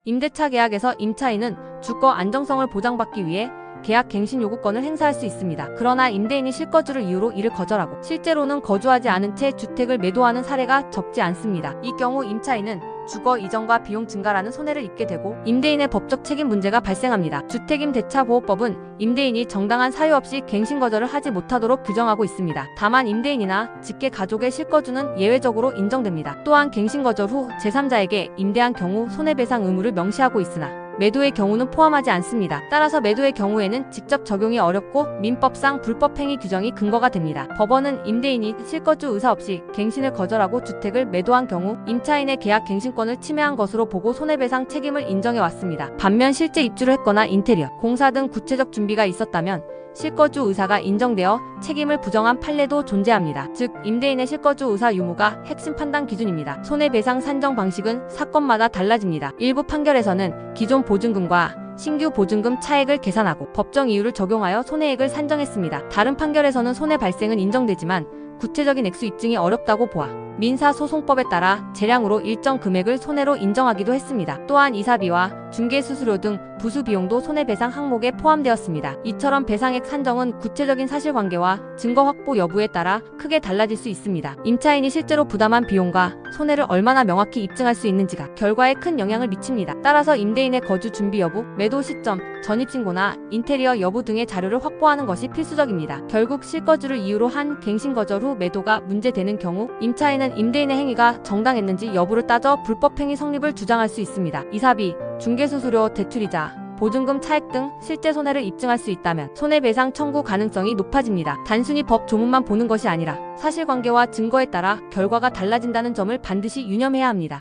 임대차 계약에서 임차인은 주거 안정성을 보장받기 위해 계약 갱신 요구권을 행사할 수 있습니다. 그러나 임대인이 실거주를 이유로 이를 거절하고 실제로는 거주하지 않은 채 주택을 매도하는 사례가 적지 않습니다. 이 경우 임차인은 주거 이전과 비용 증가라는 손해를 입게 되고 임대인의 법적 책임 문제가 발생합니다. 주택임대차보호법은 임대인이 정당한 사유 없이 갱신 거절을 하지 못하도록 규정하고 있습니다. 다만 임대인이나 직계 가족의 실거주는 예외적으로 인정됩니다. 또한 갱신 거절 후 제3자에게 임대한 경우 손해배상 의무를 명시하고 있으나 매도의 경우는 포함하지 않습니다. 따라서 매도의 경우에는 직접 적용이 어렵고 민법상 불법행위 규정이 근거가 됩니다. 법원은 임대인이 실거주 의사 없이 갱신을 거절하고 주택을 매도한 경우 임차인의 계약 갱신권을 침해한 것으로 보고 손해배상 책임을 인정해왔습니다. 반면 실제 입주를 했거나 인테리어, 공사 등 구체적 준비가 있었다면 실거주 의사가 인정되어 책임을 부정한 판례도 존재합니다. 즉, 임대인의 실거주 의사 유무가 핵심 판단 기준입니다. 손해배상 산정 방식은 사건마다 달라집니다. 일부 판결에서는 기존 보증금과 신규 보증금 차액을 계산하고 법정 이유를 적용하여 손해액을 산정했습니다. 다른 판결에서는 손해 발생은 인정되지만 구체적인 액수 입증이 어렵다고 보아 민사소송법에 따라 재량으로 일정 금액을 손해로 인정하기도 했습니다. 또한 이사비와 중개수수료 등 부수 비용도 손해배상 항목에 포함되었습니다. 이처럼 배상액 산정은 구체적인 사실관계와 증거 확보 여부에 따라 크게 달라질 수 있습니다. 임차인이 실제로 부담한 비용과 손해를 얼마나 명확히 입증할 수 있는지가 결과에 큰 영향을 미칩니다. 따라서 임대인의 거주 준비 여부, 매도 시점, 전입신고나 인테리어 여부 등의 자료를 확보하는 것이 필수적입니다. 결국 실거주를 이유로 한 갱신 거절 후 매도가 문제되는 경우 임차인은 임대인의 행위가 정당했는지 여부를 따져 불법행위 성립을 주장할 수 있습니다. 이사비, 중개수수료, 대출이자, 보증금 차액 등 실제 손해를 입증할 수 있다면 손해배상 청구 가능성이 높아집니다. 단순히 법 조문만 보는 것이 아니라 사실관계와 증거에 따라 결과가 달라진다는 점을 반드시 유념해야 합니다.